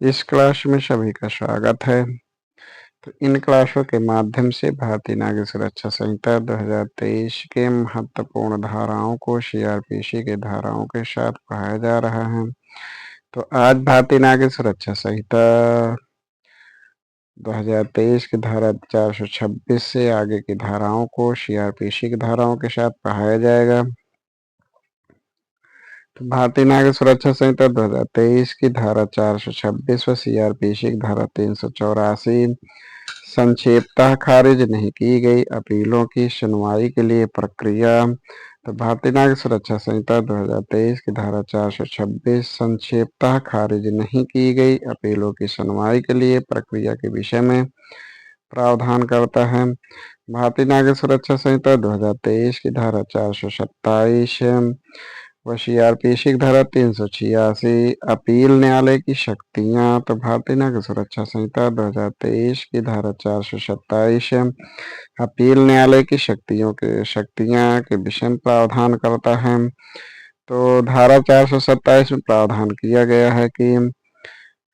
इस क्लास में सभी का स्वागत है। तो इन क्लासों के माध्यम से भारतीय नागरिक सुरक्षा संहिता 2023 के महत्वपूर्ण धाराओं को सीआरपीसी के धाराओं के साथ पढ़ाया जा रहा है। तो आज भारतीय नागरिक सुरक्षा संहिता 2023 की धारा 426 से आगे की धाराओं को सीआरपीसी की धाराओं के साथ पढ़ाया जाएगा। तो भारतीय नागरिक सुरक्षा संहिता 2023 की धारा 426 व सीआरपीसी की धारा 384 संक्षेपतः खारिज नहीं की गई अपीलों की सुनवाई के लिए प्रक्रिया। तो भारतीय नागरिक सुरक्षा संहिता 2023 की धारा 426 संक्षेपतः खारिज नहीं की गई अपीलों की सुनवाई के लिए प्रक्रिया के विषय में प्रावधान करता है। भारतीय नागरिक सुरक्षा संहिता 2023 की धारा 427 व सीआरपीसी की धारा 386 अपील न्यायालय की शक्तियां। तो भारतीय नागरिक सुरक्षा संहिता 2023 की धारा 427 अपील न्यायालय की शक्तियां के विषय में प्रावधान करता है। तो धारा 427 में प्रावधान किया गया है कि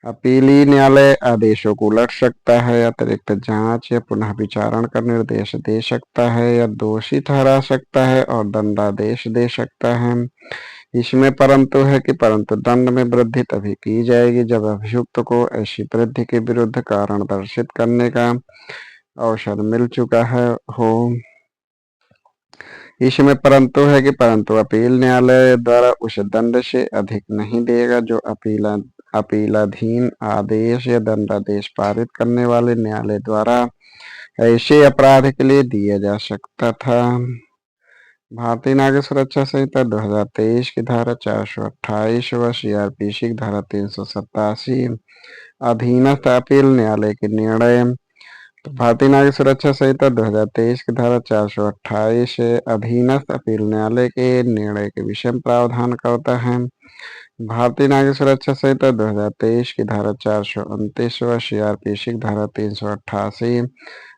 अपीली न्यायालय आदेशों को उलट सकता है, अतिरिक्त जांच या पुनः विचारण का निर्देश दे सकता है, या दोषी ठहरा सकता है और दंडादेश दे सकता है। इसमें परंतु दंड में वृद्धि तभी की जाएगी जब अभियुक्त को ऐसी वृद्धि के विरुद्ध कारण दर्शित करने का अवसर मिल चुका हो। इसमें परंतु अपील न्यायालय द्वारा उस दंड से अधिक नहीं देगा जो अपीलाधीन आदेश या दंडादेश पारित करने वाले न्यायालय द्वारा ऐसे अपराध के लिए दिया जा सकता था। भारतीय नागरिक सुरक्षा संहिता 2023 की धारा 428 व सीआरपीसी की धारा 387 अधीनस्थ अपील न्यायालय के निर्णय। तो भारतीय नागरिक सुरक्षा संहिता 2023 की धारा 428 अधीनस्थ अपील न्यायालय के निर्णय के विषय में प्रावधान करता है। भारतीय नागरिक सुरक्षा संहिता 2023 की धारा 429 व सीआरपीसी की धारा 388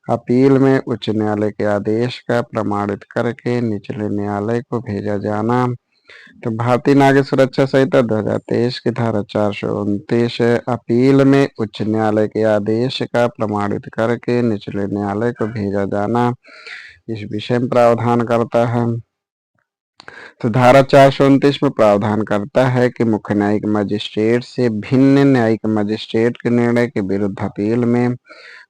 अपील में उच्च न्यायालय के आदेश का प्रमाणित करके निचले न्यायालय को भेजा जाना। तो भारतीय नागरिक सुरक्षा संहिता 2023 की धारा 429 अपील में उच्च न्यायालय के आदेश का प्रमाणित करके निचले न्यायालय को भेजा जाना इस विषय में प्रावधान करता है। तो धारा 429 में प्रावधान करता है कि मुख्य न्यायिक मजिस्ट्रेट से भिन्न न्यायिक मजिस्ट्रेट के निर्णय के विरुद्ध अपील में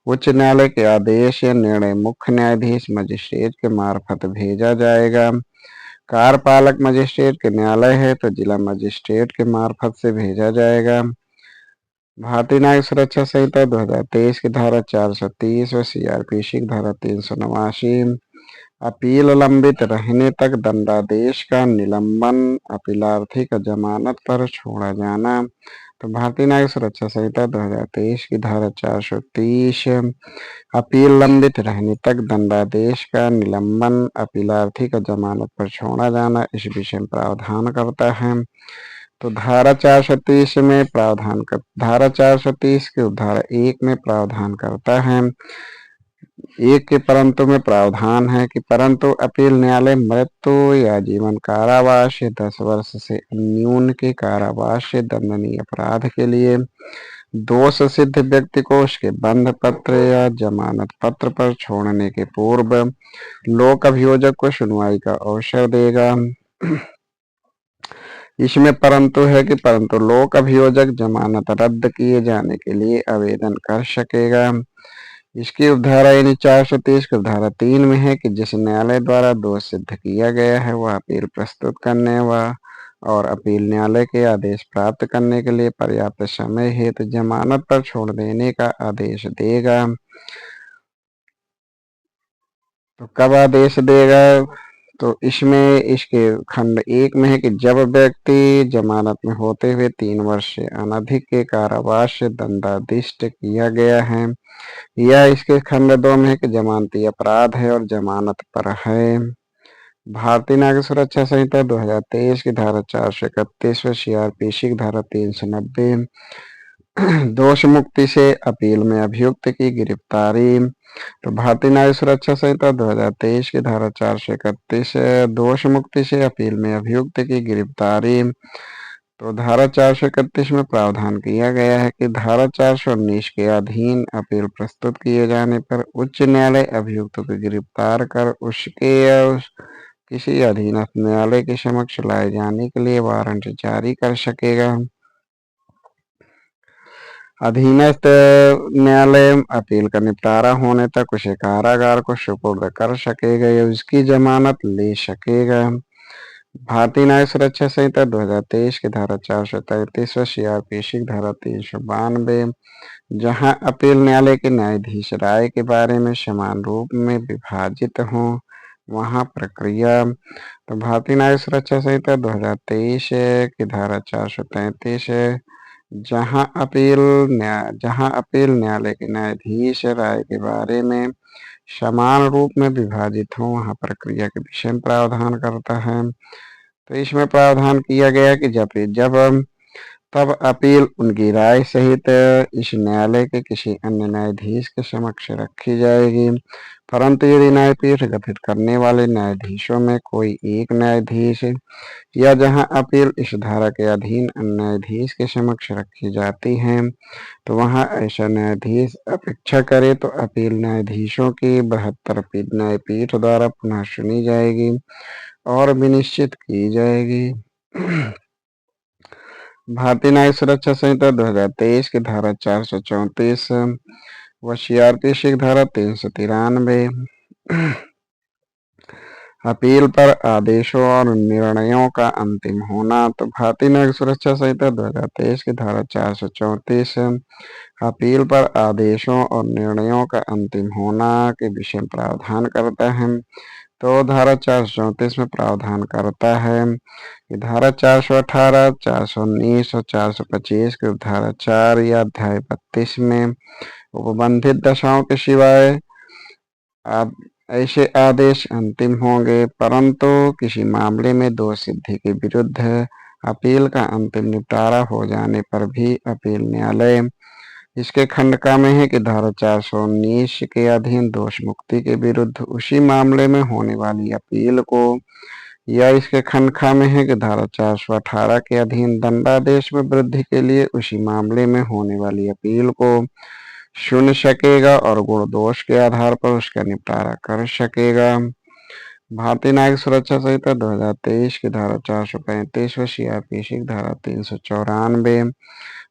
उच्च न्यायालय के आदेश या निर्णय मुख्य न्यायाधीश मजिस्ट्रेट के मार्फत भेजा जाएगा। कार्यपालक मजिस्ट्रेट के न्यायालय है तो जिला मजिस्ट्रेट के मार्फत से भेजा जाएगा। भारतीय न्यायिक सुरक्षा संहिता 2023 की धारा 430 व सीआरपीसी की धारा 389 अपील लंबित रहने तक दंडादेश का निलंबन, अपीलार्थी का जमानत पर छोड़ा जाना। तो भारतीय न्यायिक सुरक्षा संहिता 2023 की धारा 430 अपील लंबित रहने तक दंडादेश का निलंबन, अपीलार्थी का जमानत पर छोड़ा जाना इस विषय में प्रावधान करता है। तो धारा 430 में धारा 430 के धारा 1 में प्रावधान करता है। एक के परंतु में प्रावधान है कि परंतु अपील न्यायालय मृत्यु या जीवन कारावास या 10 वर्ष से न्यून के कारावास से दंडनीय अपराध के लिए दोष सिद्ध व्यक्ति को उसके बंध पत्र या जमानत पत्र पर छोड़ने के पूर्व लोक अभियोजक को सुनवाई का अवसर देगा। इसमें परंतु लोक अभियोजक जमानत रद्द किए जाने के लिए आवेदन कर सकेगा। इसकी उपधारा यानी 430 की उपधारा 3 में है कि जिस न्यायालय द्वारा दोष सिद्ध किया गया है वह अपील प्रस्तुत करने और अपील न्यायालय के आदेश प्राप्त करने के लिए पर्याप्त समय हेतु जमानत पर छोड़ देने का आदेश देगा। तो कब आदेश देगा? तो इसमें इसके खंड 1 में है कि जब व्यक्ति जमानत में होते हुए 3 वर्ष से अनधिक के कारावास से दंडादिष्ट किया गया है, या इसके खंड 2 में है कि जमानती अपराध है और जमानत पर है। भारतीय नागरिक सुरक्षा संहिता 2023 की धारा 431 व सीआरपीसी की धारा 390 दोष मुक्ति से अपील में अभियुक्त की गिरफ्तारी। तो भारतीय नागरिक सुरक्षा संहिता 2023 की धारा 431 दोष मुक्ति से अपील में अभियुक्त की गिरफ्तारी। तो धारा 431 में प्रावधान किया गया है कि धारा 419 के अधीन अपील प्रस्तुत किए जाने पर उच्च न्यायालय अभियुक्त को गिरफ्तार कर उसके या किसी अधीनस्थ न्यायालय के समक्ष लाए जाने के लिए वारंट जारी कर सकेगा। अधीनस्थ न्यायालय अपील का निपटारा होने तक उसे कारागार को सुपुर्द कर सकेगा या उसकी जमानत ले सकेगा। भारतीय न्याय सुरक्षा संहिता 2023 की धारा 433 व सीआरपीसी की धारा 392, जहां अपील न्यायालय के न्यायाधीश राय के बारे में समान रूप में विभाजित हों वहां प्रक्रिया। तो भारतीय न्याय सुरक्षा संहिता 2023 की धारा 433 है, जहां अपील न्यायालय के न्यायाधीश राय के बारे में समान रूप में विभाजित हो वहां प्रक्रिया के विषय में प्रावधान करता है। तो इसमें प्रावधान किया गया कि जब तब अपील उनकी राय सहित इस न्यायालय के किसी अन्य न्यायाधीश के समक्ष रखी जाएगी, परंतु यदि न्यायपीठ गठित करने वाले न्यायाधीशों में कोई एक न्यायाधीश या जहां अपील इस धारा के अधीन अन्य न्यायाधीश के समक्ष रखी जाती है तो वहां ऐसा न्यायाधीश अपेक्षा करे तो अपील न्यायाधीशों की बृहत्तर न्यायपीठ द्वारा पुनः सुनी जाएगी और विनिश्चित की जाएगी। भारतीय न्याय सुरक्षा संहिता 2023 की धारा 434 व सीआरपीसी की धारा 393 अपील पर आदेशों और निर्णयों का अंतिम होना। तो भारतीय न्याय सुरक्षा संहिता 2023 की धारा 434 अपील पर आदेशों और निर्णयों का अंतिम होना के विषय में प्रावधान करता है। तो धारा 434 में प्रावधान करता है कि धारा 418, 419 और 425 के धारा 4 या अध्याय 32 में उपबंधित दशाओं के सिवाय ऐसे आदेश अंतिम होंगे, परंतु किसी मामले में दोष सिद्धि के विरुद्ध अपील का अंतिम निपटारा हो जाने पर भी अपील न्यायालय इसके खंडका में है कि धारा 419 के अधीन दोष मुक्ति के विरुद्ध उसी मामले में होने वाली अपील को, या इसके खंडका में है कि धारा 418 के अधीन दंडादेश में वृद्धि के लिए उसी मामले में होने वाली अपील को सुन सकेगा और गुण दोष के आधार पर उसका निपटारा कर सकेगा। भारतीय नागरिक सुरक्षा संहिता 2023 की धारा 435 व सीआरपीसी की धारा 394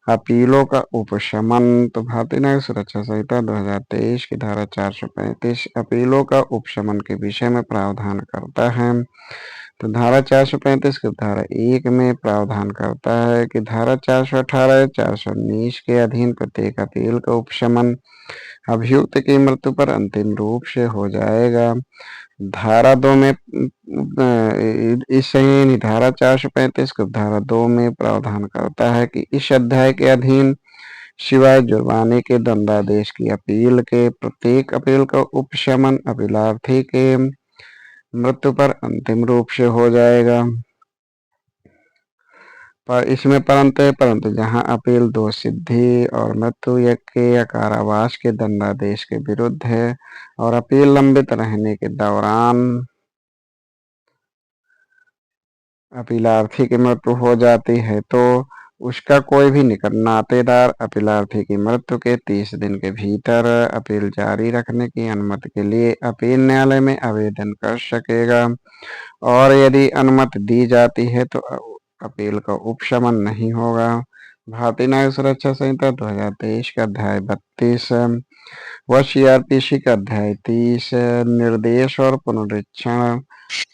अपीलों का उपशमन। तो भारतीय नागरिक सुरक्षा संहिता 2023 की धारा 435 अपीलों का उपशमन के विषय में प्रावधान करता है। तो धारा 435 की धारा 1 में प्रावधान करता है कि धारा 418 या 419 के अधीन प्रत्येक अपील का उपशमन अभियुक्त की मृत्यु पर अंतिम रूप से हो जाएगा। धारा 2 में इस धारा 435 को धारा 2 में प्रावधान करता है कि इस अध्याय के अधीन सिवाय जुर्माने के दंडादेश की अपील के प्रत्येक अपील का उपशमन अपीलार्थी के मृत्यु पर अंतिम रूप से हो जाएगा। पर इसमें परंतु जहां अपील दोष सिद्धि और मृत्यु के या कारावास के दंडादेश के विरुद्ध है और अपील लंबित रहने के दौरान अपीलार्थी की मृत्यु हो जाती है तो उसका कोई भी निकट नातेदार अपीलार्थी की मृत्यु के 30 दिन के भीतर अपील जारी रखने की अनुमति के लिए अपील न्यायालय में आवेदन कर सकेगा, और यदि अनुमति दी जाती है तो अपील का उपशमन नहीं होगा। भारतीय न्याय सुरक्षा संहिता 2023 का अध्याय 32 व सीआरपीसी का अध्याय 30 निर्देश और पुनरीक्षण।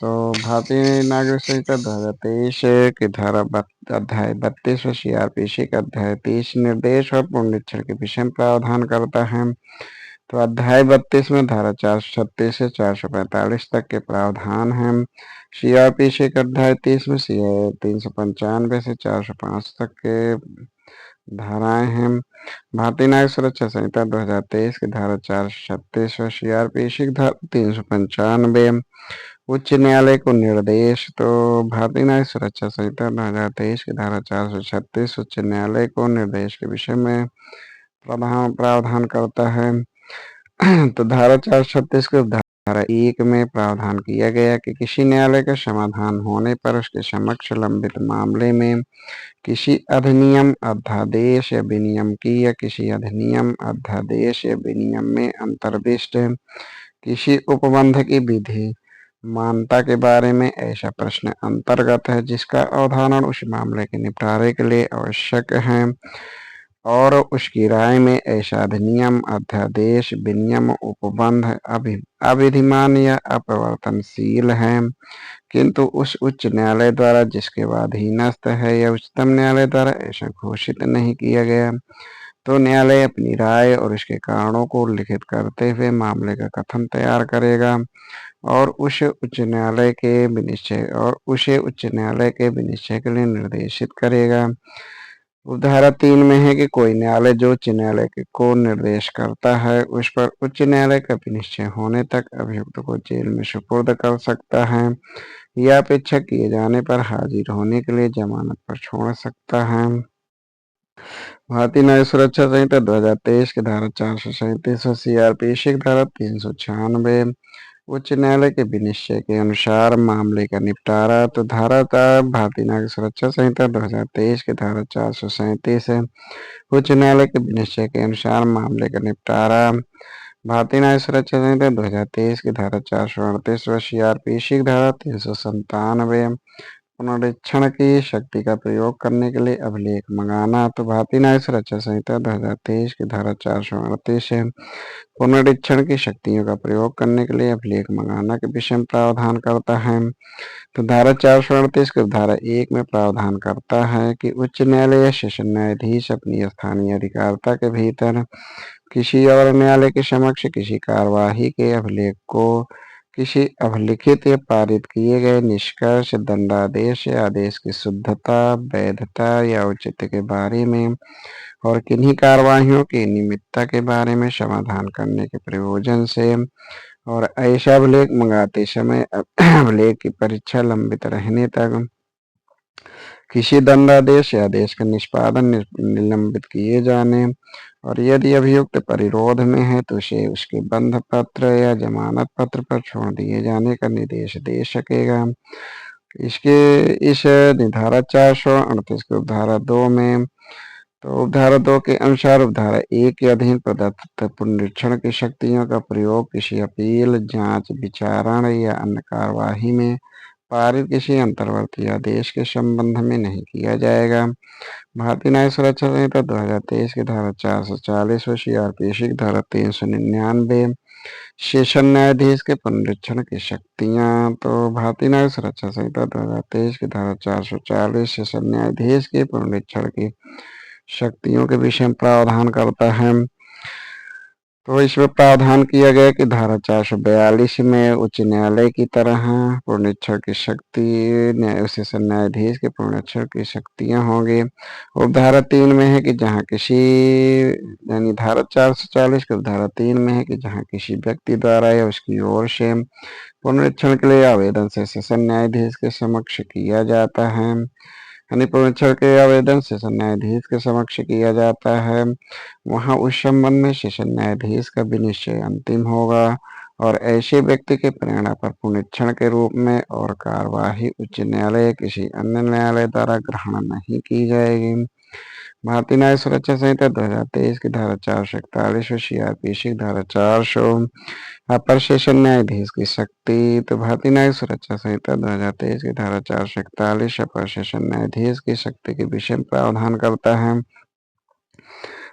तो भारतीय नागरिक संहिता 2023 की धारा अध्याय 32 व सीआरपीसी का अध्याय 30 निर्देश और पुनरीक्षण के विषय में प्रावधान करता है। तो अध्याय 32 में धारा 436 से 445 तक के प्रावधान है। सीआरपीसी का अध्याय 30 में 395 से 405 तक के धाराएं हैं। भारतीय न्यायिक सुरक्षा संहिता 2023 की धारा 436 और सीआरपीसी की धारा 395 उच्च न्यायालय को निर्देश। तो भारतीय न्यायिक सुरक्षा संहिता 2023 की धारा 436 उच्च न्यायालय को निर्देश के विषय में प्रावधान करता है। तो धारा 436 के धारा 1 में प्रावधान किया गया कि किसी न्यायालय का समाधान होने पर उसके समक्ष लंबित मामले में किसी अधिनियम अध्यादेश या विनियम की या किसी अधिनियम अध्यादेश या विनियम में अंतर्दिष्ट किसी उपबंध की विधि मान्यता के बारे में ऐसा प्रश्न अंतर्गत है जिसका अवधारण उस मामले के निपटारे के लिए आवश्यक है और उसकी राय में ऐसा अधिनियम अध्यादेश विनियम उपबंध अविधिमान या अपरिवर्तनशील है किंतु उस उच्च न्यायालय द्वारा जिसके अधीनस्थ है या उच्चतम न्यायालय द्वारा ऐसा घोषित नहीं किया गया तो न्यायालय अपनी राय और इसके कारणों को लिखित करते हुए मामले का कथन तैयार करेगा और उसे उच्च न्यायालय के विनिश्चय के लिए निर्देशित करेगा। धारा 3 में है कि कोई न्यायालय जो उच्च न्यायालय को निर्देश करता है उस पर उच्च न्यायालय का विनिश्चय होने तक अभियुक्त को जेल में सुपुर्द कर सकता है या अपेक्षा किए जाने पर हाजिर होने के लिए जमानत पर छोड़ सकता है। भारतीय न्याय सुरक्षा संहिता 2023 की धारा 437 और सीआरपीसी की धारा 396 उच्च न्यायालय के विनिश्चय के अनुसार मामले का निपटारा। तो भारतीय नागरिक सुरक्षा संहिता 2023 की धारा 437 है उच्च न्यायालय के विनिश्चय के अनुसार मामले का निपटारा। भारतीय न्याय सुरक्षा संहिता 2023 की धारा 438 व सीआरपीसी की धारा 397 पुनरीक्षण की शक्ति का प्रयोग करने के लिए अभिलेख मंगाना। तो भारतीय न्याय सुरक्षा संहिता 2023 की धारा 438 है पुनरीक्षण की शक्तियों का प्रयोग करने के लिए अभिलेख मंगाना के विषय में प्रावधान करता है। तो धारा 438 की धारा 1 में प्रावधान करता है कि उच्च न्यायालय या सेशन न्यायाधीश अपनी स्थानीय अधिकारिता के भीतर किसी और न्यायालय के समक्ष किसी कार्यवाही के अभिलेख को किसी अभिलिखित या पारित किए गए निष्कर्ष दंडादेश या आदेश की शुद्धता वैधता या औचित्य के बारे में और किन्हीं कार्यवाहियों की नियमितता के बारे में समाधान करने के प्रयोजन से और ऐसा अभिलेख मंगाते समय अभिलेख की परीक्षा लंबित रहने तक किसी दंडादेश या आदेश का निष्पादन निलंबित किए जाने और यदि अभियुक्त परिरोध में है तो उसे उसके बंध पत्र या जमानत पत्र पर छोड़ दिए जाने का निर्देश दे सकेगा। इस धारा 438 की उपधारा 2 में तो उपधारा 2 के अनुसार उपधारा 1 के अधीन प्रदत्त पुनरीक्षण की शक्तियों का प्रयोग किसी अपील जांच विचारण या अन्य कार्यवाही में पारित किसी अंतर्वर्ती आदेश के संबंध में नहीं किया जाएगा। भारतीय न्याय सुरक्षा संहिता 2023 की धारा 440 और सीआरपीसी की धारा 399 सेशन न्यायाधीश के पुनरीक्षण की शक्तियां। तो भारतीय न्याय सुरक्षा संहिता 2023 की धारा 440 सेशन न्यायाधीश के पुनरीक्षण की शक्तियों के विषय में प्रावधान करता है। तो इसमें प्रावधान किया गया कि धारा 442 में उच्च न्यायालय की तरह पुनरीक्षण की शक्ति सेशन न्यायाधीश के पुनरीक्षण की शक्तियां होंगी। उपधारा 3 में है कि जहां किसी यानी धारा 440 की उपधारा 3 में है कि जहां किसी व्यक्ति द्वारा या उसकी ओर से पुनरीक्षण के लिए आवेदन से सेशन न्यायाधीश के समक्ष किया जाता है यानी पुनरीक्षण के आवेदन सेशन न्यायाधीश के समक्ष किया जाता है वहां उस संबंध में सेशन न्यायाधीश का विनिश्चय अंतिम होगा और ऐसे व्यक्ति के प्रेरणा पर पुनरीक्षण के रूप में और कार्यवाही उच्च न्यायालय या किसी अन्य न्यायालय द्वारा ग्रहण नहीं की जाएगी। भारतीय न्याय सुरक्षा संहिता 2023 की धारा 441 और सीआरपीसी की धारा 400 अपर सेशन न्यायाधीश की शक्ति। तो भारतीय न्याय सुरक्षा संहिता 2023 की धारा 441 अपर सेशन न्यायाधीश की शक्ति के विषय में प्रावधान करता है।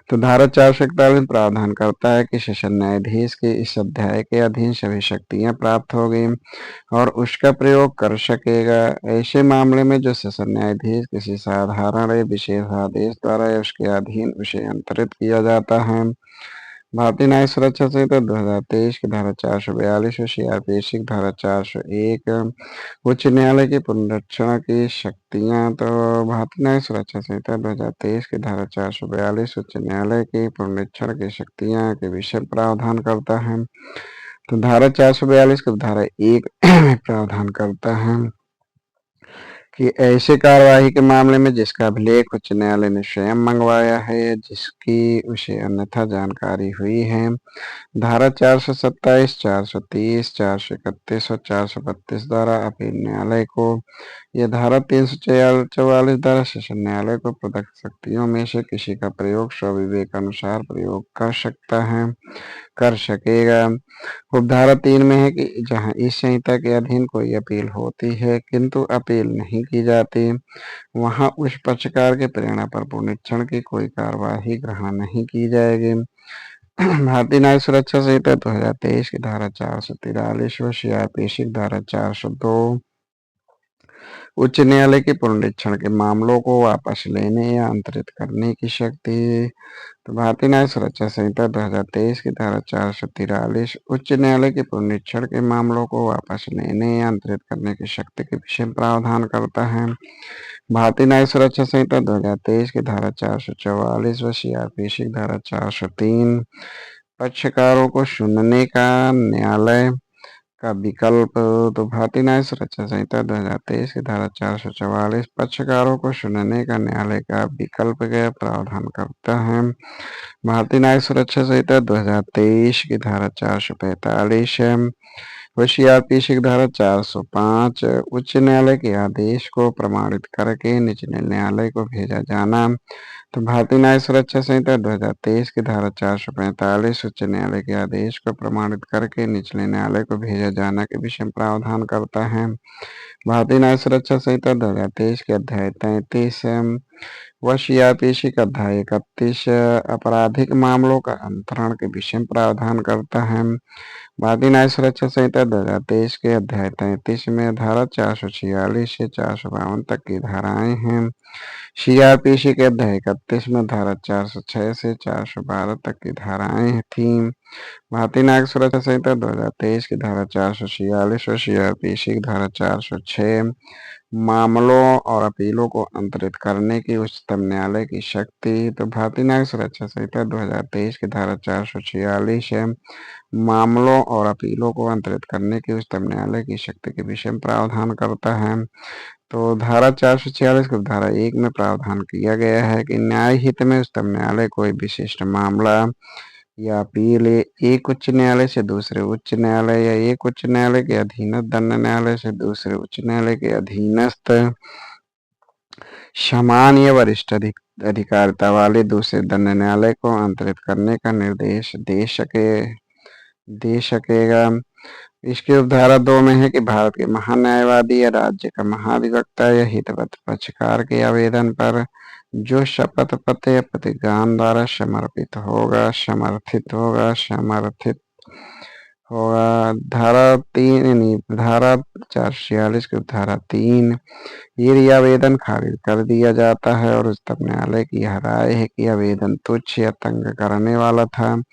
तो धारा 441 प्रावधान करता है कि सेशन न्यायाधीश के इस अध्याय के अधीन सभी शक्तियां प्राप्त होगी और उसका प्रयोग कर सकेगा ऐसे मामले में जो सेशन न्यायाधीश किसी साधारण या विशेष आदेश द्वारा या उसके अधीन उसे अंतरित किया जाता है। भारतीय न्याय सुरक्षा संहिता 2023 की धारा 442 और सीआरपीसी की धारा 401 उच्च न्यायालय के पुनरीक्षण की शक्तियां। तो भारतीय न्याय सुरक्षा संहिता 2023 की धारा 442 उच्च न्यायालय के पुनरीक्षण की शक्तियां के विषय प्रावधान करता है। तो धारा 442 की धारा 1 में प्रावधान करता है कि ऐसे कार्यवाही के मामले में जिसका अभिलेख उच्च न्यायालय ने स्वयं मंगवाया है या जिसकी उसे अन्यथा जानकारी हुई है। धारा 427, 430, 431 और 432 द्वारा अपील न्यायालय को यह धारा 344 द्वारा सेशन न्यायालय को प्रदत्त शक्तियों में से किसी का प्रयोग स्वविवेक अनुसार प्रयोग कर सकेगा। उपधारा 3 में है कि जहां इस संहिता के अधीन कोई अपील होती है किंतु अपील नहीं की जाती, वहां उस पक्षकार के प्रेरणा पर पुनरीक्षण की कोई कार्यवाही ग्रहण नहीं की जाएगी। भारतीय न्याय सुरक्षा संहिता 2023 की धारा 443 व सीआरपीसी की धारा 402 उच्च न्यायालय के पुनरीक्षण के मामलों को वापस लेने या अंतरित करने की शक्ति। तो भारतीय न्याय सुरक्षा संहिता 2023 की धारा 443 उच्च न्यायालय के पुनरीक्षण के मामलों को वापस लेने या अंतरित करने की शक्ति के विषय में प्रावधान करता है। भारतीय न्याय सुरक्षा संहिता 2023 की धारा 444 व सीआरपीसी की धारा 403 पक्षकारों को सुनने का न्यायालय का विकल्प। तो भारतीय न्याय सुरक्षा संहिता 2023 की धारा 444 पक्षकारों को सुनने का न्यायालय का विकल्प का प्रावधान करता है। भारतीय न्याय सुरक्षा संहिता 2023 की धारा 445 व सीआरपीसी की धारा 405 उच्च न्यायालय के आदेश को प्रमाणित करके निचले न्यायालय को भेजा जाना। तो भारतीय न्याय सुरक्षा संहिता 2023 की धारा 445 उच्च न्यायालय के आदेश को प्रमाणित करके निचले न्यायालय को भेजा जाना के विषय में प्रावधान करता है। भारतीय न्याय सुरक्षा संहिता 2023 के अध्याय 33 व सीआरपीसी का अध्याय 31 आपराधिक मामलों का अंतरण के विषय में प्रावधान करता है। भारतीय न्याय सुरक्षा संहिता 2023 के अध्याय 33 में धारा 446 से 452 तक की धाराएं हैं। सीआरपीसी के अध्याय 31 में धारा 406 से 412 तक की धाराएं थीं। भारतीय नागरिक सुरक्षा संहिता 2023 की धारा 446 और सीआरपीसी की धारा 406 मामलों और अपीलों को अंतरित करने की उच्चतम न्यायालय की शक्ति। तो भारतीय नागरिक सुरक्षा संहिता 2023 की धारा 446 मामलों और अपीलों को अंतरित करने की उच्चतम न्यायालय की शक्ति के विषय में प्रावधान करता है। तो धारा 446 को धारा 1 में प्रावधान किया गया है कि न्याय हित में उच्चतम न्यायालय कोई विशिष्ट मामला या अपील एक उच्च न्यायालय से दूसरे उच्च न्यायालय या एक उच्च न्यायालय के अधीनस्थ दंड न्यायालय से दूसरे उच्च न्यायालय के अधीनस्थ समान या वरिष्ठ अधिकारिता वाले दूसरे दंड न्यायालय को अंतरित करने का निर्देश दे सकेगा। इसके उपधारा 2 में है कि भारत के महान्यायवादी या राज्य का महाधिवक्ता या हितवत पक्षकार के आवेदन पर जो शपथ पत्र या प्रतिज्ञान द्वारा समर्थित होगा धारा 446 की धारा 3 ये आवेदन खारिज कर दिया जाता है और उच्चतम न्यायालय की यह राय है कि आवेदन तुच्छ या तंग करने वाला था,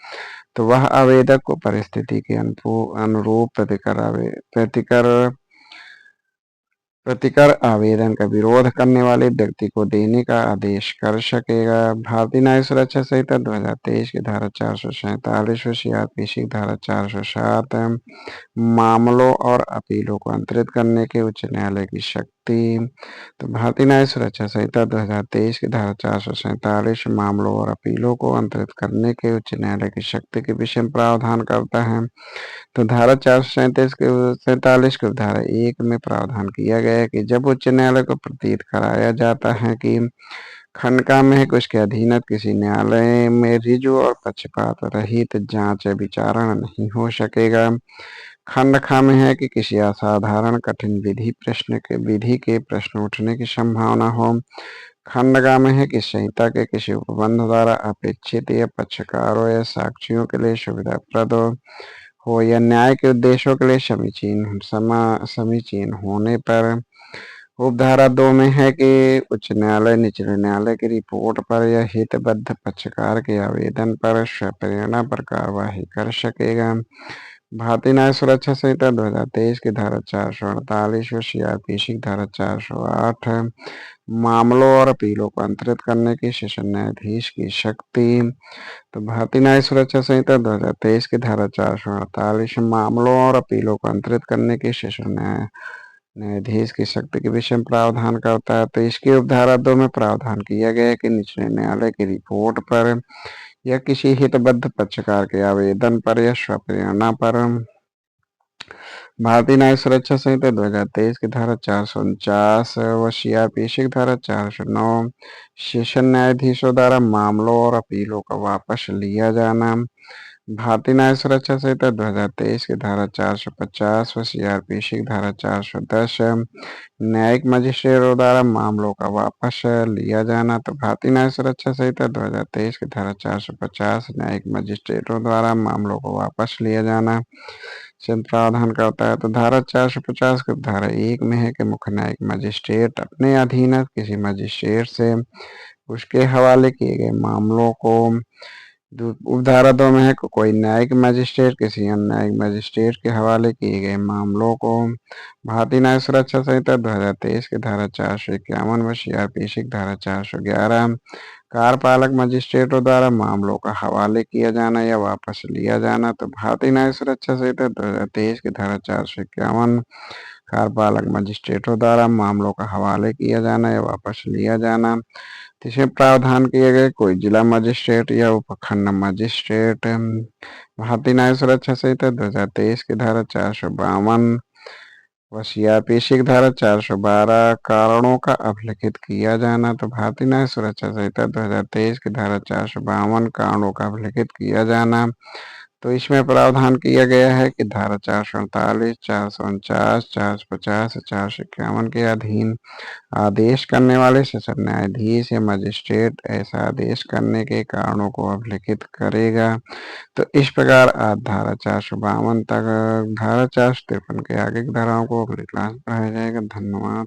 तो वह आवेदक को परिस्थिति के अनुरूप प्रतिकर आवेदन का विरोध करने वाले व्यक्ति को देने का आदेश कर सकेगा। भारतीय न्याय सुरक्षा संहिता 2023 की धारा 447 और सीआरपीसी की धारा 407 मामलों और अपीलों को अंतरित करने के उच्च न्यायालय की शक्ति। तो भारतीय न्याय सुरक्षा संहिता 2023 की धारा 447 मामलों और अपीलों को अंतरित करने के उच्च न्यायालय की शक्ति के विषय में प्रावधान करता है। तो धारा 447 के धारा 1 में प्रावधान किया गया है कि जब उच्च न्यायालय को प्रतीत कराया जाता है कि खंडका में उसके अधीनस्थ किसी न्यायालय में रिजु और पक्षपात रहित जांच विचारण नहीं हो सकेगा। खंडका में है कि किसी असाधारण कठिन विधि के प्रश्न उठने की संभावना हो। खंडगा में है कि संहिता के किसी उपबंध द्वारा अपेक्षित या पक्षकारों या साक्षियों के लिए सुविधाप्रद हो या न्याय के उद्देश्यों के लिए समीचीन होने पर। उपधारा 2 में है कि उच्च न्यायालय निचले न्यायालय की रिपोर्ट पर या हितबद्ध पक्षकार के आवेदन पर स्वप्रेरणा पर कार्यवाही कर सकेगा। भारतीय न्याय सुरक्षा संहिता 2023 की धारा 448 और सीआरपीसी की धारा 408 मामलों और अपीलों को अंतरित करने की सेशन न्यायाधीश की शक्ति। तो भारतीय न्याय सुरक्षा संहिता 2023 की धारा 448 मामलों और अपीलों को अंतरित करने की सेशन न्यायाधीश की शक्ति के विषय में प्रावधान करता है। तो इसकी उपधारा 2 में प्रावधान किया गया है कि निचले न्यायालय की रिपोर्ट पर या किसी हितबद्ध पक्षकार के आवेदन पर या स्वप्रेरणा पर भारतीय न्याय सुरक्षा संहिता 2023 की धारा 449 व सीआरपीसी की धारा 409 सेशन न्यायाधीशों द्वारा मामलों और अपीलों का वापस लिया जाना, भारतीय न्याय सुरक्षा संहिता 2023 की धारा 450 व सीआरपीसी की धारा 410 न्यायिक मजिस्ट्रेटों द्वारा मामलों का वापस लिया जाना। तो भारतीय न्याय सुरक्षा संहिता 2023 की धारा 450 न्यायिक मजिस्ट्रेटों द्वारा मामलों को वापस लिया जाना से प्रावधान करता है। तो धारा 450 की धारा 1 में है कि मुख्य न्यायिक मजिस्ट्रेट अपने अधीनस्थ किसी मजिस्ट्रेट से उसके हवाले किए गए मामलों को उपधारा 2 में है कि कोई न्यायिक मजिस्ट्रेट किसी अन्य न्यायिक मजिस्ट्रेट के हवाले किए गए मामलों को भारतीय न्याय सुरक्षा संहिता 2023 की धारा 451 व सीआरपीसी की धारा 411 कार्यपालक मजिस्ट्रेटों द्वारा मामलों का हवाले किया जाना या वापस लिया जाना। तो भारतीय न्याय सुरक्षा संहिता 2023 की धारा 451 कार्यपालक मजिस्ट्रेटों द्वारा मामलों का हवाले किया जाना या वापस लिया जाना। इसमें प्रावधान किए गए कोई जिला मजिस्ट्रेट या उपखंड मजिस्ट्रेट भारतीय न्याय सुरक्षा संहिता 2023 की धारा 452 व सीआरपीसी की धारा 412 कारणों का अभिलिखित किया जाना। तो भारतीय न्याय सुरक्षा संहिता 2023 की धारा 452 कारणों का अभिलिखित किया जाना। तो इसमें प्रावधान किया गया है कि धारा 448 449 450 451 के अधीन आदेश करने वाले सेशन न्यायाधीश या मजिस्ट्रेट ऐसा आदेश करने के कारणों को अभिलिखित करेगा। तो इस प्रकार आज धारा 452 तक धारा 453 के आगे की धाराओं को अगली क्लास में पढ़ाया जाएगा। धन्यवाद।